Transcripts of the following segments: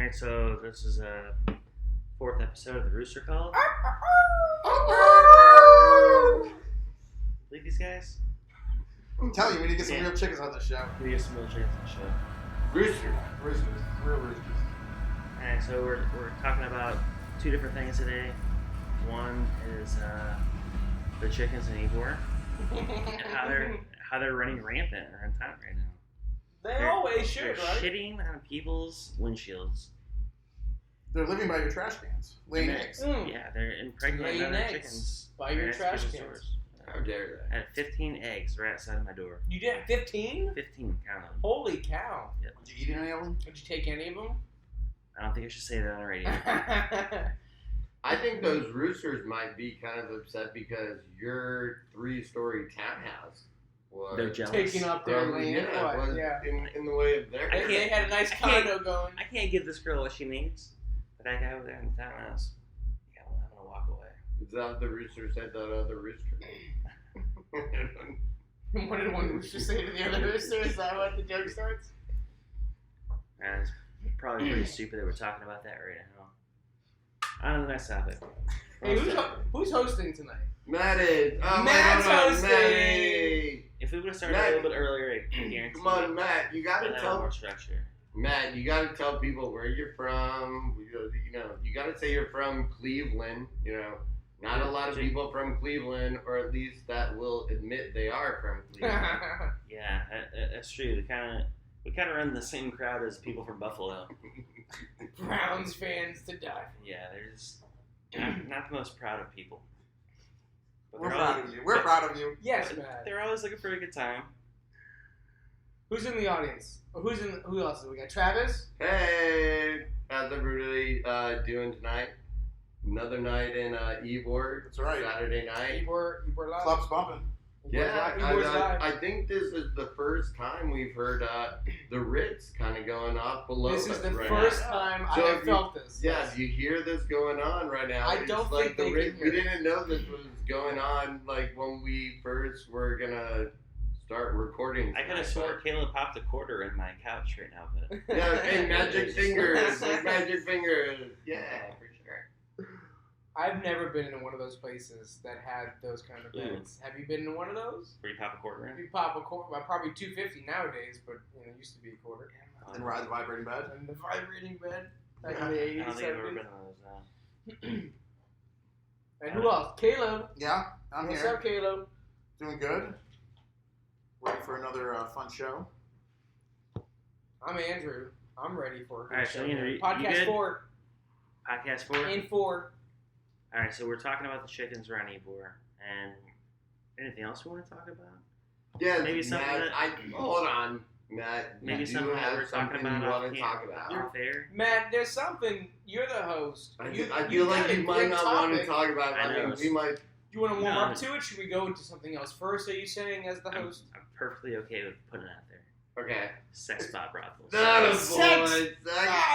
Alright, so this is a fourth episode of the Rooster Call. Believe these guys? I'm telling you, we need to get some real chickens on this show. We need some real chickens on the show. Roosters. Real roosters. Alright, so we're talking about two different things today. One is the chickens in Ybor and how they're running rampant around town right now. They always should, they're right? shitting on people's windshields. They're living by your trash cans, laying eggs. Yeah, they're impregnated Laying other eggs chickens by your right trash next to the cans. stores. How dare I had 15 eggs right outside of my door. You did 15? 15, count them. Holy cow. Yep. Did you eat any of them? Did you take any of them? I don't think I should say that on the radio. I think those roosters might be kind of upset because your 3-story townhouse was They're jealous. Taking up their land. in the way of their. They had a nice condo going. I can't give this girl what she needs, but that guy over there in the townhouse, yeah, I'm gonna walk away. Is that the rooster said that other rooster? What did one rooster say to the other rooster? Is that what the joke starts? And it's probably pretty stupid that we're talking about that right now. On to the next topic. Hey, who's hosting tonight? Matt is. Oh, Matt's hosting. Matty. If we would have started a little bit earlier, I guarantee. Come on, Matt. You gotta we'd have tell more structure. Matt. You gotta tell people where you're from. You gotta say you're from Cleveland. Not a lot of people from Cleveland, or at least that will admit they are from Cleveland. Yeah, that's true. We kind of run the same crowd as people from Buffalo. Browns fans to die. Yeah, they're just not the most proud of people. But We're they're proud always- of you. We're proud of you. Yes, Matt. They're always looking for a good time. Who's in the audience? Who else? We got Travis. Hey, how's everybody doing tonight? Another night in Ybor. That's right. Saturday night. Ybor Live. Club's bumping. Ybor's Live. I think this is the first time we've heard the Ritz kind of going off below This is us the right first now. time So I if have felt this. Yeah, if you hear this going on right now, I it's don't like think they the Ritz. can We hear it. didn't know this was going on like when we first were gonna start recording. I could have swore Caleb popped a quarter in my couch right now, but Yeah, and magic fingers, magic fingers. Yeah, for sure. I've never been in one of those places that had those kind of beds. Have you been in one of those? where you pop a quarter in. You pop a quarter, well, probably $2.50 nowadays, but it used to be a quarter. And ride the vibrating bed. And the vibrating bed back Yeah. in the I 80s, don't think I've ever 70s. been on those now. And who else? Caleb. Yeah, I'm What's here. up, Caleb? Doing good. Ready for another fun show. I'm Andrew. I'm ready for a good Alright, so show. Andrew, you Podcast good? 4 Podcast 4? and 4. Alright, so we're talking about the chickens around Ybor. And anything else we want to talk about? Yeah, Maybe something Matt, that- hold on, Matt. Maybe you something that have we're talking something about you want off to talk about. off air. Matt, there's something. You're the host. I You feel like got a you might good not want to topic. talk about it. I know. We might. You want to warm No. up to it? Should we go into something else first? Are you saying as the host? I'm perfectly okay with putting it out there. Okay. Sex spot brothels. That is Sex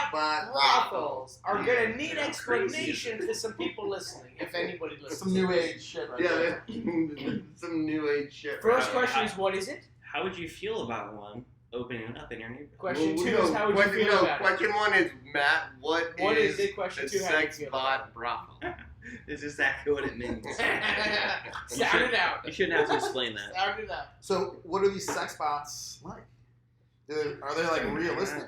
spot Brothels are gonna need Yeah, explanation for some people listening, if anybody listens. Some new age shit right Yeah, there. some new age shit. First right question is, what is it? How would you feel about one opening up in your neighborhood? Question Well, 2 no, is, how would you question, feel no, about question 1 is, Matt, what it? What is is it? Question a 2, how do you sex feel about bot brothel? This is exactly what it means. it? Sound it out. You shouldn't have to explain that. Sound it out. So, what are these sex bots like? Are they like realistic?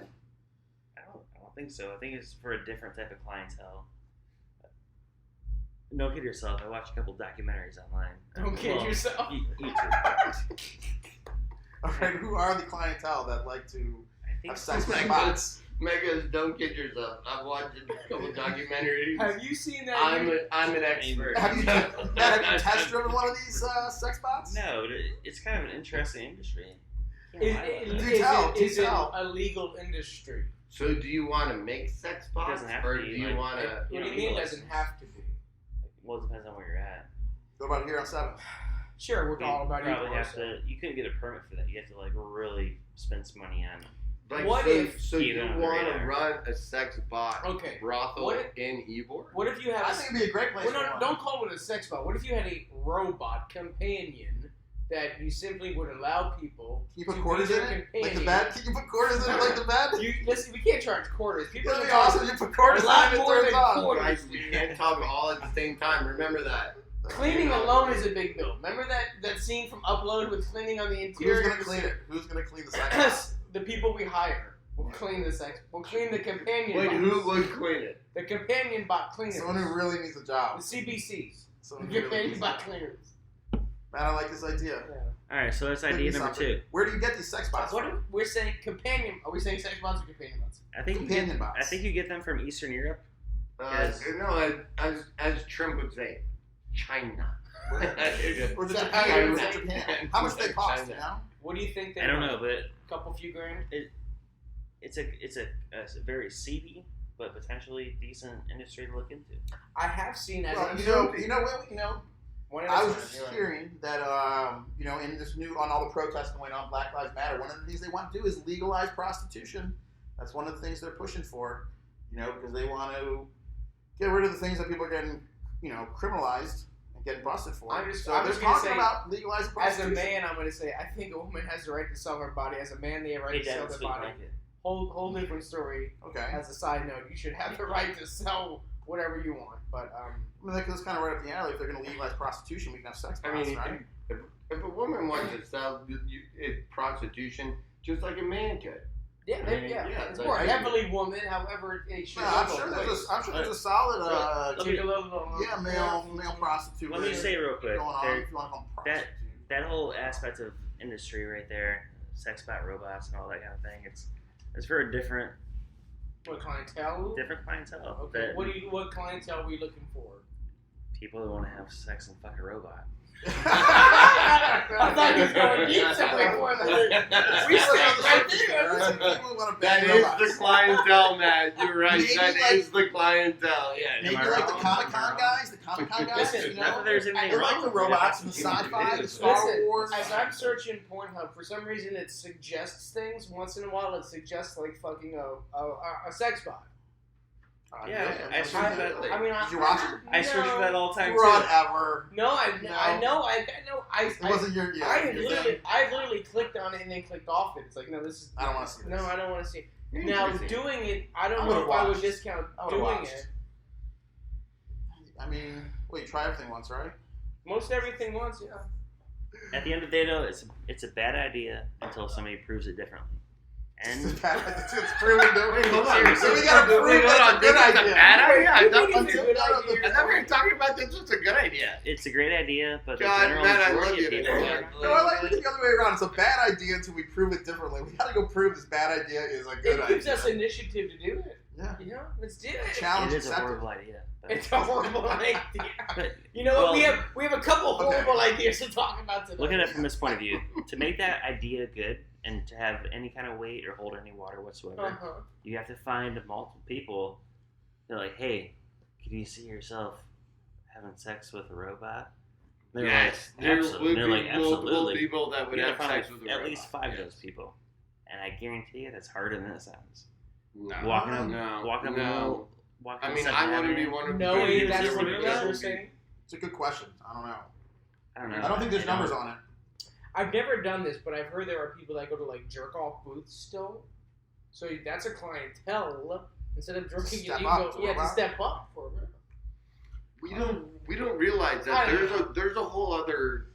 I don't think so. I think it's for a different type of clientele. Don't kid yourself. I watched a couple documentaries online. Don't kid Well, yourself. YouTube. Alright, who are the clientele that like to I think have sex Megas. with bots? Megas, don't kid yourself. I've watched a couple documentaries. Have you seen that? I'm an expert. Have you test driven one of these sex bots? No, it's kind of an interesting industry. Is Do it tell. a legal industry? So do you want to make sex bots, doesn't have to or be, do you like- want to? What do you know, mean it legal doesn't license. have to be? Well, it depends on where you're at. What about here on 7th? Sure, we're all about You probably equal. have to. You couldn't get a permit for that. You have to like really spend some money on. Like, What so, if- so you Even on the want to radar. run a sex bot Okay. brothel What if- in Ybor? What if you have? I think it'd be a great place Well, for no, one. don't call it a sex bot. What if you had a robot companion that you simply would allow people Can you put to quarters be in their it? Like the companion. bed? Can you put quarters in it like the bed? Listen, we can't charge quarters. People That'd are be awesome. You put quarters a in lot it and it more turns than on. quarters. Guys, we can't talk all at the same time. Remember that. Cleaning alone is a big bill. Remember that scene from Upload with cleaning on the interior? Who's gonna clean it? Who's gonna clean the sex? The people we hire will clean the sex. Will clean the companion. Wait, box. who would clean it? The companion bot cleaners. Someone who really needs a The job. CBCs. Someone The who really companion needs a bot job. cleaners. Man, I like this idea. Yeah. All right, so that's Give idea me number something. 2. Where do you get these sex bots What from? if we're saying companion? Are we saying sex bots or companion bots? I think Companion bots. I think you get them from Eastern Europe. No, as Trump would say, China. Or is it Japan? Or is it Japan? How much do they cost? You know? What do you think they I don't want? know, but A couple few grand? it's a very seedy but potentially decent industry to look into. I have seen as Well, I was just hearing that in this new on all the protests going on, Black Lives Matter, one of the things they want to do is legalize prostitution. That's one of the things they're pushing for, because they want to get rid of the things that people are getting, criminalized and getting busted for. I'm just they're gonna talking say, about legalizing as a prostitution. man, I'm going to say I think a woman has the right to sell her body. As a man, they have the right to sell their body. Whole different story. Okay. As a side note, you should have the right to sell whatever you want. But I mean, that's kind of right up the alley. If they're going to legalize prostitution, we can have sex I bots, mean, right? if a woman wants to sell prostitution, just like a man could. yeah, yeah, it's like, more I- heavily woman. However, it should. No, I'm sure there's a solid male prostitute. Let me say real quick, going on. If you want to call them that prostitute. that whole aspect of industry right there, sex bot robots and all that kind of thing, it's for a different What clientele? clientele. Okay. That What clientele are we looking for? people that want to have sex and fuck a robot. I thought you were going deep somewhere for that. We said right there. People want to That bang is robots. the clientele, man. You're right. Maybe That like- is the clientele. Yeah. Maybe Am I like the wrong? Comic-Con guys, the Comic-Con guys, Listen, Not that there's anything they wrong like the with it. robots and the sci-fi, the Star Listen, Wars. as I'm searching Pornhub, for some reason it suggests things. Once in a while, it suggests like fucking a sex bot. Yeah, I search for that. I mean, Did you watch it? I search for that all the time too. Whatever. No, I know. It wasn't your. Yeah, I literally clicked on it and then clicked off it. It's like, no, this is. I don't want to see this. No, I don't want to see it. You're Now, interesting. doing it, I don't I know would've if I would watched. discount I would've doing watched. it. I mean, wait, try everything once, right? Most everything once, yeah. At the end of the day, though, it's a bad idea until somebody proves it differently. And It's proven Wait, hold on. So we gotta prove that's a good This is idea. a bad idea? I Who thought thinks it's a good I thought we idea? were talking about this was a good idea. it's a great idea, but the God, general man, I majority love of you. people Yeah. No, I like it the other way around. It's a bad idea until we prove it differently. We gotta go prove this bad idea is a good It gives idea. us initiative to do it. Yeah. You know, let's do it. Challenge it is a accepted. horrible idea. But, It's a horrible idea. but You know what? Well- we have a couple Okay. horrible ideas to talk about today. look at it from this point of view, to make that idea good and to have any kind of weight or hold any water whatsoever, Uh-huh. you have to find multiple people. They're like, hey, can you see yourself having sex with a robot? They're Yes, like, there absolutely. would They're be like, multiple absolutely. people that would You have gotta find sex with a at robot. least 5 of Yes. those people, and I guarantee you that's harder than it sounds. No, Walking up, no, walking up, no. walking I up mean, Second I want to be Avenue. one of No, the that's zero what to you're go. saying. It's a good question. I don't know. I don't know. I don't think there's You know, numbers on it. I've never done this, but I've heard there are people that go to like jerk off booths still. So that's a clientele. Instead of jerking, you Step can up go, to yeah, a to robot. step up for a minute. We don't realize I that don't there's a whole other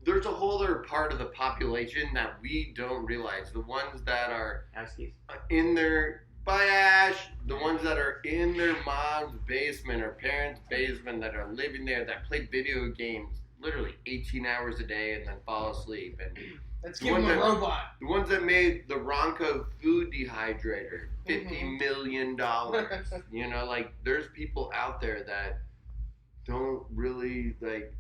there's a whole other part of the population that we don't realize. The ones that are Ask you. in their the ones that are in their mom's basement or parents' basement that are living there that play video games literally 18 hours a day and then fall asleep, and Let's give him a robot. the ones that made the Ronco food dehydrator $50 million. You know, like there's people out there that don't really like.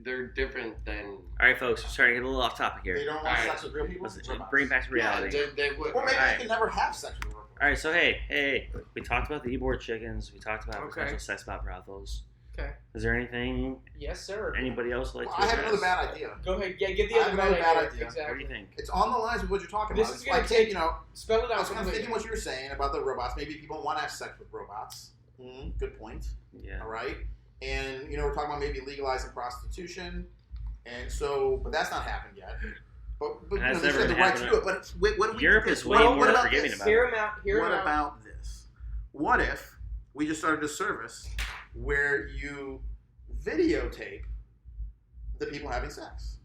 They're different than. All right, folks, we're starting to get a little off topic They here. don't want Alright. sex with real people. Let's Robots. bring it back to reality. Yeah, they would. Or maybe Alright. they can never have sex with real people. All right, so hey, we talked about the e-board chickens. We talked about Okay. potential sex bot brothels. Okay. Is there anything Yes, sir. anybody else would like Well, to I have address? another bad idea. Go ahead. Yeah, give the I other have another bad idea. What do you Exactly. think? It's on the lines of what you're talking This about. is It's gonna like, take- I Spell it out was kind of completely. thinking what you were saying about the robots. Maybe people want to have sex with robots. Good point. Yeah. All right. And, we're talking about maybe legalizing prostitution. And so, but that's not happened yet. But And that's they never said the gonna right to happen. do it. But what do we Europe do is this? way What more about forgiving this? about Hear it. him out. Hear What him out. about this? What if we just started a service where you videotape the people having sex?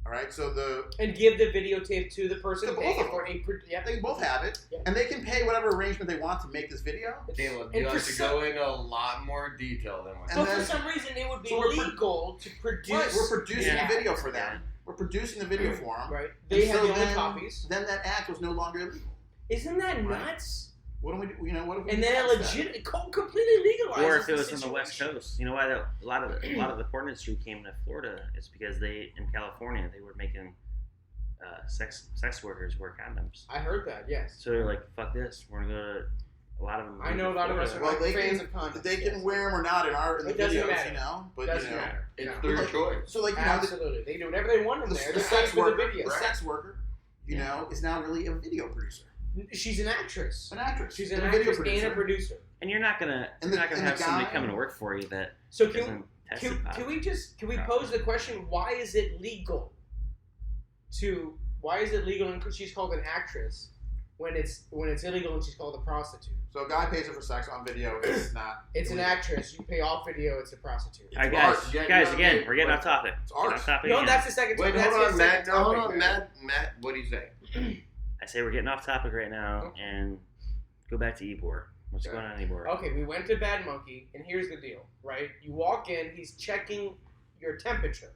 All right, so And give the videotape to the person To both paying of it for a they both have it, Yeah. and they can pay whatever arrangement they want to make this video. Caleb, And you for have to some- go into a lot more detail than what. And But then- for some reason, it would be So we're pro- legal to produce. Right, we're producing Yeah. the video for them. We're producing the video for them. Right. They And have so the only then- copies. Then that act was no longer illegal. Isn't that Right. nuts? What do we do? What if we And then it pass that? legit, completely legalizes Or if it the was on the West situation. Coast, you know why a lot of the porn industry came to Florida? It's because in California they were making sex workers wear condoms. I heard that. Yes. So they're like, "Fuck this, we're gonna go to." A lot of them. I know a lot of us are Well, like they fans can- of condoms. They can yes. wear them or not in the It doesn't videos, matter. But Doesn't matter. It's No. their Like- choice. So like Absolutely, they can do whatever they want in the, there. the They're sex for the worker, video. the sex worker, is now really a video producer, She's an actress. an actress. She's and an a video actress and a producer. And you're not gonna And the have somebody guy- coming to work for you that So isn't tested can positive. we pose the question? Why is it legal? Why is it legal and she's called an actress when it's illegal and she's called a prostitute? So a guy pays her for sex on video. It's not. It's an illegal. actress. You pay off video. It's a prostitute. All right, It's guys, art. Yeah, guys, no, again, wait, we're getting wait. off topic. It's Getting art. off topic No, again. that's the second. Wait, that's hold the on, second Matt. Hold topic. on, Matt. What do you say? I say we're getting off topic right now Okay. and go back to Ebor. What's Okay. going on, Ebor? Okay, we went to Bad Monkey, and here's the deal, right? You walk in, he's checking your temperature.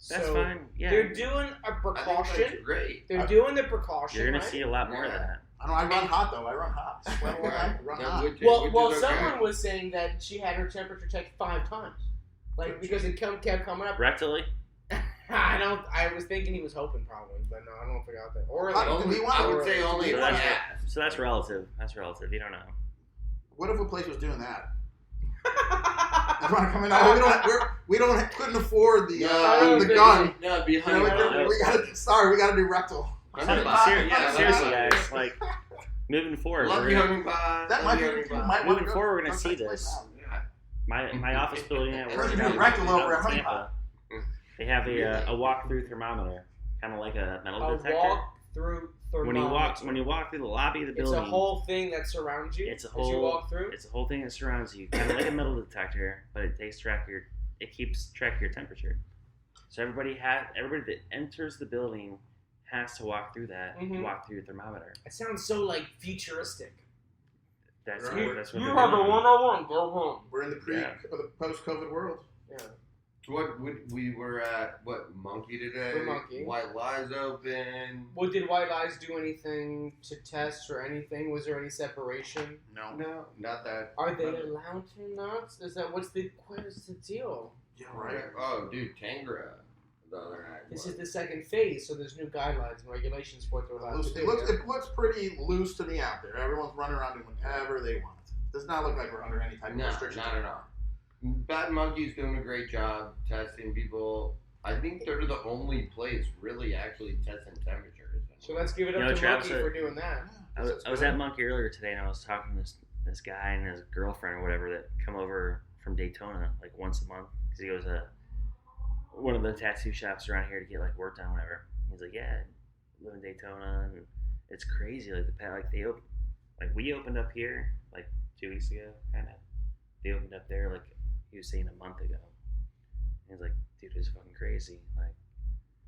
That's So fine. Yeah, They're doing a I think that's precaution. great. They're doing the precaution. you're gonna right? see a lot more of Yeah. that. I don't know. I run hot though. I run hot. Sweat a lot, I run No, hot. which Well, is okay. someone was saying that she had her temperature checked 5 times, like because it kept coming up. Rectally? I was thinking he was hoping probably, but no, I don't figure out that. Or How like, do we want- I would say only So one that's, ass. so that's relative. That's relative. You don't know. What if a place was doing that? You want to come in? No, couldn't afford the gun. No, be You know, honey. we gotta do rectal. Seriously, guys, like moving forward, Love we're you, gonna, honey pie. That Love might you, be. honey You pie. might want moving to go. forward, we're gonna go see check the this. place out. my office building at work We're gonna down do rectal down over in at Honey Tampa, they have a walk-through thermometer, kind of like a metal a detector. walk-through thermometer. When you walk through the lobby of the It's building, a whole thing that surrounds you It's a as you whole- walk through. it's a whole thing that surrounds you, kind of like a metal detector, but it keeps track of your temperature. So everybody that enters the building has to walk through that, Mhm. walk through your thermometer. It sounds so like futuristic. That's Right. what that's what You they're have a doing. 101. Go home. We're in the or the post-COVID world. Yeah. So we were at Monkey today. The Monkey. White Lies open. Well, did White Lies do anything to test or anything? Was there any separation? No. No, not that. Are they allowed to not? Is that what's the deal? Yeah, right. Oh, dude, Tangra. The other night. This is the second phase, so there's new guidelines and regulations for what they're allowed to do. It looks pretty loose to me out there. Everyone's running around doing whatever they want. Does not look like we're under any type of No, restrictions. not at all. Bad Monkey's doing a great job testing people. I think they're the only place really actually testing temperatures. So let's give it up You know, to Travis, Monkey for doing that. I was at Monkey earlier today, and I was talking to this guy and his girlfriend or whatever that come over from Daytona like once a month because he goes to one of the tattoo shops around here to get like work done, whatever. He's like, yeah, I live in Daytona, and it's crazy. Like we opened up here like 2 weeks ago, kind of. They opened up there like he was saying a month ago. And he's like, dude, it's fucking crazy. Like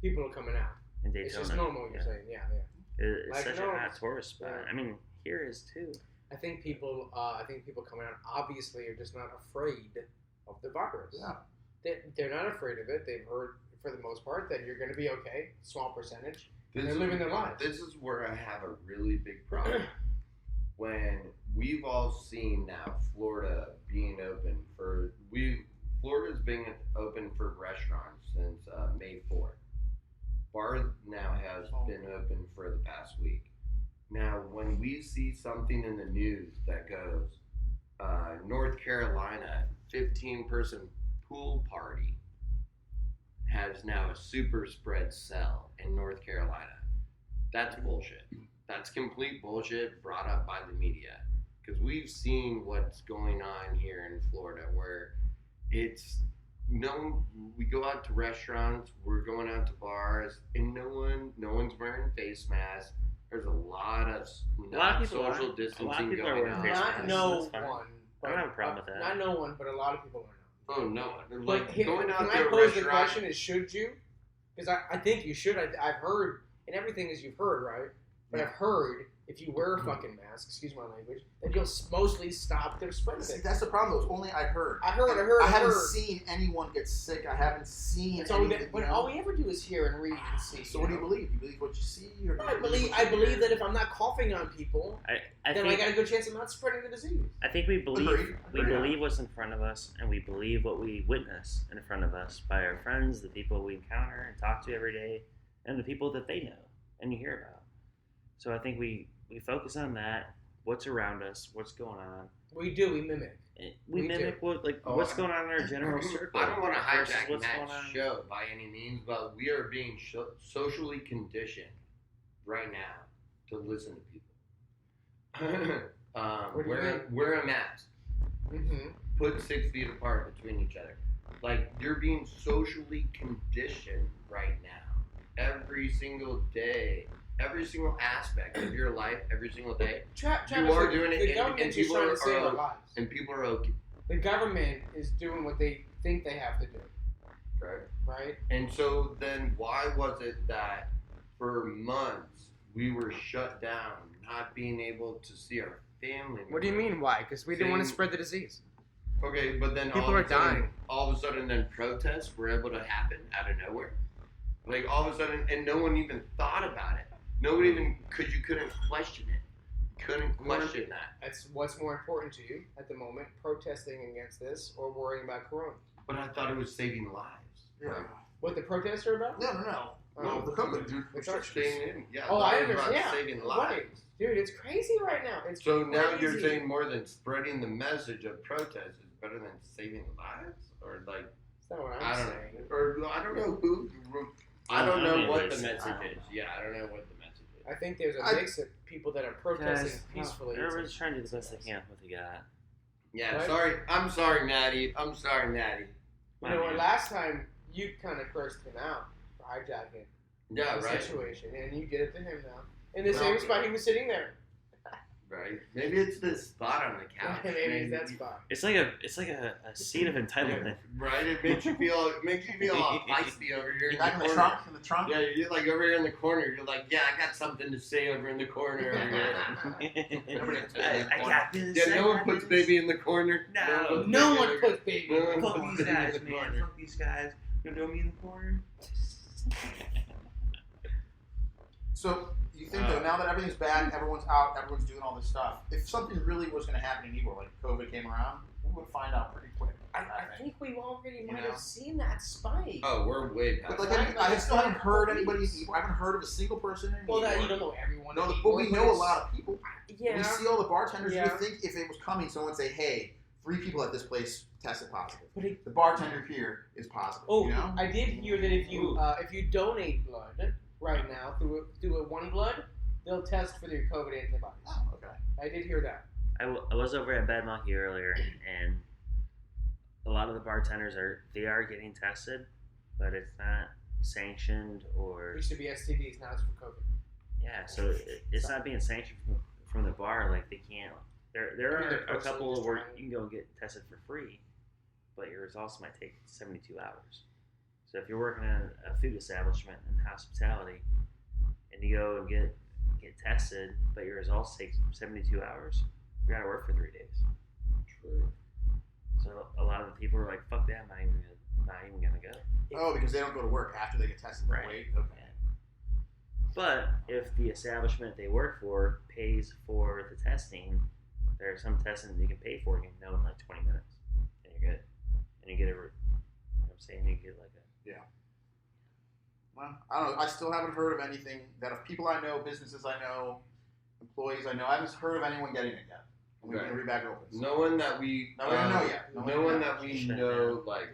People are coming out. in Daytona, It's just normal. You're saying, yeah. It's Like, such no, a hot tourist spot. yeah. I mean, here is too. I think people coming out obviously are just not afraid of the virus. Yeah. They're not afraid of it. They've heard for the most part that you're going to be okay, small percentage. This They're is- living their lives. This is where I have a really big problem. When we've all seen now Florida being open Florida's been open for restaurants since May 4th. Bars now has been open for the past week. Now, when we see something in the news that goes, North Carolina 15-person pool party has now a super spread cell in North Carolina. That's bullshit. That's complete bullshit brought up by the media. Because we've seen what's going on here in Florida where we go out to restaurants, we're going out to bars, and no one's wearing face masks. There's a lot of social distancing people are going wearing on. face masks. Not no That's fine. one. I don't have a problem with that. Not no one, but a lot of people are not. Oh no! But Like going out can to I a pose the restaurant. question is should you? Because I think you should. I've heard, and everything is you've heard, right? But I've heard if you wear a fucking mask, excuse my language, that you'll mostly stop their spread. See, that's the problem. Though. It's only I heard. I heard. I haven't seen anyone get sick. I haven't seen. That's all but all we ever do is hear and read and see. So what do you believe? You believe what you see, or do I you believe what you believe hear? that if I'm not coughing on people, I then think, I got a good chance of not spreading the disease. I think we believe Agreed. believe what's in front of us, and we believe what we witness in front of us by our friends, the people we encounter and talk to every day, and the people that they know and you hear about. So I think we focus on that, what's around us, what's going on. We do. We mimic. We mimic what's going on in our general circle. I don't want to versus hijack what's going Matt's on. show by any means, but we are being socially conditioned right now to listen to people. What do you mean? Wear a mask. Mm-hmm. Put 6 feet apart between each other. Like, you're being socially conditioned right now. Every single day. Every single aspect of your life, every single day. Travis, You are doing it, the and government's just people trying to save are- our lives. And people are okay. The government is doing what they think they have to do, Right? right? And so then why was it that for months we were shut down, not being able to see our family members? What do you mean why? Because we didn't want to Saying- spread the disease. Okay, but then People all are of a sudden, dying. all of a sudden then protests were able to happen out of nowhere. Like all of a sudden, and no one even thought about it. No one even, because you couldn't question it. You couldn't question that. That's what's more important to you at the moment: protesting against this or worrying about Corona. But I thought it was saving lives. Yeah. What the protests are about? No. Oh. The COVID, dude. Staying in. Yeah, Oh, I thought it was about understand. saving Right. lives. Dude, it's crazy right now. It's So now crazy. you're saying more than spreading the message of protest is better than saving lives? Or like, That's not what I'm I don't saying. know. Or I don't know who. I don't I know mean, what it's- the message is. Yeah, I don't know what the message is. I think there's a I- mix of people that are protesting Guys, peacefully. everyone's trying to do the best they can with what they got. Yeah, Right? sorry. I'm sorry, Natty. I'm sorry, Natty. You know, what, last time you kind of cursed him out for hijacking Yeah, the right. situation, and you did it to him now. In the No. same spot he was sitting there. Right. Maybe it's this spot on the couch. Maybe it's that spot. It's like a seat of entitlement. Right. It makes you feel all feisty over here in the Back in the corner. trunk. In the trunk. Yeah, you're like over here in the corner. You're like, yeah, I got something to say over in the corner. Over here. I got this. Yeah, no one puts baby in the corner. No. No baby one in the- puts baby. No one Fuck puts these baby guys, in the man. corner. Fuck these guys. You know me in the corner. So you think though, now that everything's back, everyone's out, everyone's doing all this stuff. If something really was going to happen in Ybor, like COVID came around, we would find out pretty quick. I think we already might know? have seen that spike. Oh, we're way past. But like, Right, I like, still haven't heard couple anybody in weeks. Ybor. I haven't heard of a single person in Well, Ybor. that you don't know everyone. No, in but we Ybor, know a it's- lot of people. Yeah. We see all the bartenders. Yeah. You would think if it was coming, someone would say, "Hey, 3 people at this place tested positive. But it- The bartender here is positive." Oh, you know? I did hear that if you donate blood right now through a One Blood, they'll test for your COVID antibodies. Oh, okay. I did hear that. I was over at Bad Monkey earlier, and a lot of the bartenders are getting tested, but it's not sanctioned It or used to be STDs, now it's for COVID. yeah. So it's not being sanctioned from the bar. Like they can't. There I mean, are they're a couple personally of where trying. you can go and get tested for free, but your results might take 72 hours. So if you're working in a food establishment in hospitality, and you go and get tested, but your results take 72 hours, you gotta work for 3 days. True. So a lot of the people are like, "Fuck that! I'm not even gonna go." Oh, because they don't go to work after they get tested. Right. Wait. Okay. But if the establishment they work for pays for the testing, there are some testing that you can pay for. You can know in like 20 minutes, and you're good. And you get you know what I'm saying? You get like a Well, I don't know. I still haven't heard of anything that of people I know, businesses I know, employees I know. I haven't heard of anyone getting it yet. When Right. we back open. No one that we. No, we don't know yet. No one that we Shut know down. like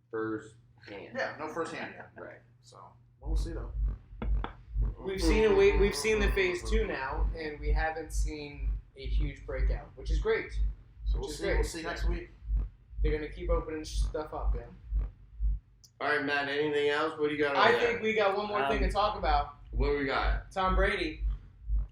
first hand. Yeah, no firsthand yet. Right. So we'll see though. We've seen We've seen the phase 2 now, and we haven't seen a huge breakout, which is great. So Which we'll is see. great. We'll see next week. They're gonna keep opening stuff up, yeah. All right, Matt. Anything else? What do you got? I over think there? we got one more thing to talk about. What we got? Tom Brady.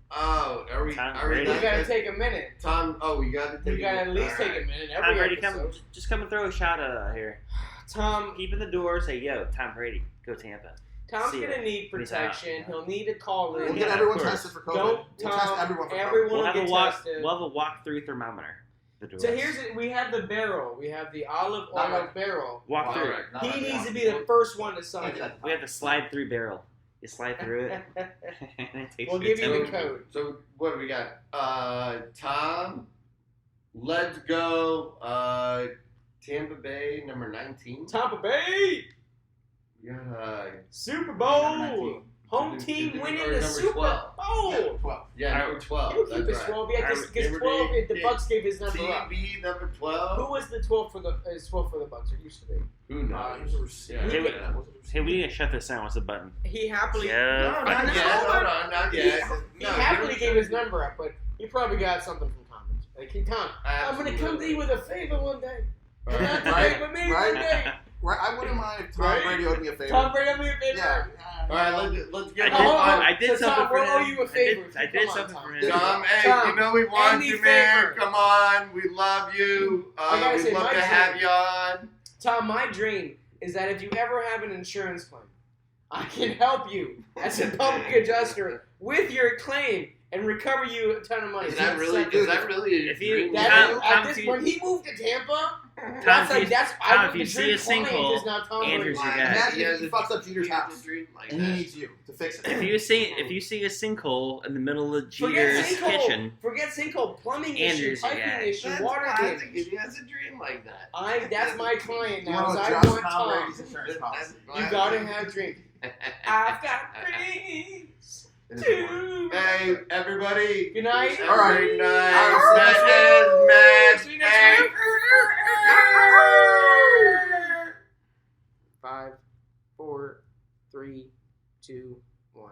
Oh, are we? Tom Are we? Brady. We gotta take a minute. Tom. Oh, we got to take. We gotta at least All take right. a minute. Tom Every Brady, episode. just come and throw a shout out here. Tom. Keep in the door. Say, yo, Tom Brady, go Tampa. Tom's See gonna ya. need Peace protection. out. He'll need a call in. We'll Yeah, get of everyone course. tested for COVID. Don't, We'll Tom. test everyone for Everyone COVID. We'll will have a get walk. tested. We'll have a walk-through thermometer. The door. So we have the barrel. We have the olive Not oil right. barrel. walk All through. right, not He right needs now. to be the first one to sign Yeah. it. We have the slide-through barrel. You slide through it. and it takes We'll you give you the 10 code. So what do we got? Tom, let's go. Tampa Bay, number 19. Tampa Bay We got Super Number Bowl. 19. Home Did team we- winning or the number Super 12? Bowl. Yeah, 12. yeah, number 12. He'll keep That's his right. 12. Yeah, because Remember 12. the- The Bucks gave his number up. TV number 12. Who was the 12 for the 12 for the Bucks? Or used to be. Who knows? He was a receiver. Yeah. Hey, we- Yeah, was it a Hey, we receiver? need to shut this down. What's the button? He happily. Yeah. No, not No, yet. no. Hold on, not yet. He No, happily you're- gave his number up, but he probably got something from Tom. Like, hey, Tom, I'm gonna come to you with a favor one day. But not today, Right, but maybe right. one day. Right, I wouldn't mind if Tom Right? Brady owed me a favor. Tom Brady, I'm me a favor. Yeah. All right, let's I get did, hold on. I did So, something Tom, for we'll him. owe you a favor. I did Come on, something Tom. for him. Tom, hey, Tom, you know we want any you, man. favor. Come on, we love you. I gotta We'd say, love my to dream- have you on. Tom, my dream is that if you ever have an insurance claim, I can help you as a public adjuster with your claim and recover you a ton of money. Is that really? That's- Is that really? If you- That Tom, is, Tom, at this, if you- when he moved to Tampa, Tom, that's if like you- that's Tom, I if the you see dream a sinkhole, client is now Tom Andrew's Brady. your guy. Imagine Yeah, if he fucks up Jeter's house dream like and he that. needs you to fix it. If you see a sinkhole in the middle of Forget Jeter's sinkhole. kitchen, Forget sinkhole. Plumbing Andrew's issue, your piping guy. issue, That's water classic. damage. He has a dream like that. That's my client You now. want Is to I adjust want Tom Tom. Brady's insurance policy. You gotta have dreams. I've got dreams too. Hey, everybody. Good night. All right. Good night. All right, see you That is Matt. See you next Hey. week. 5, 4, 3, 2, 1.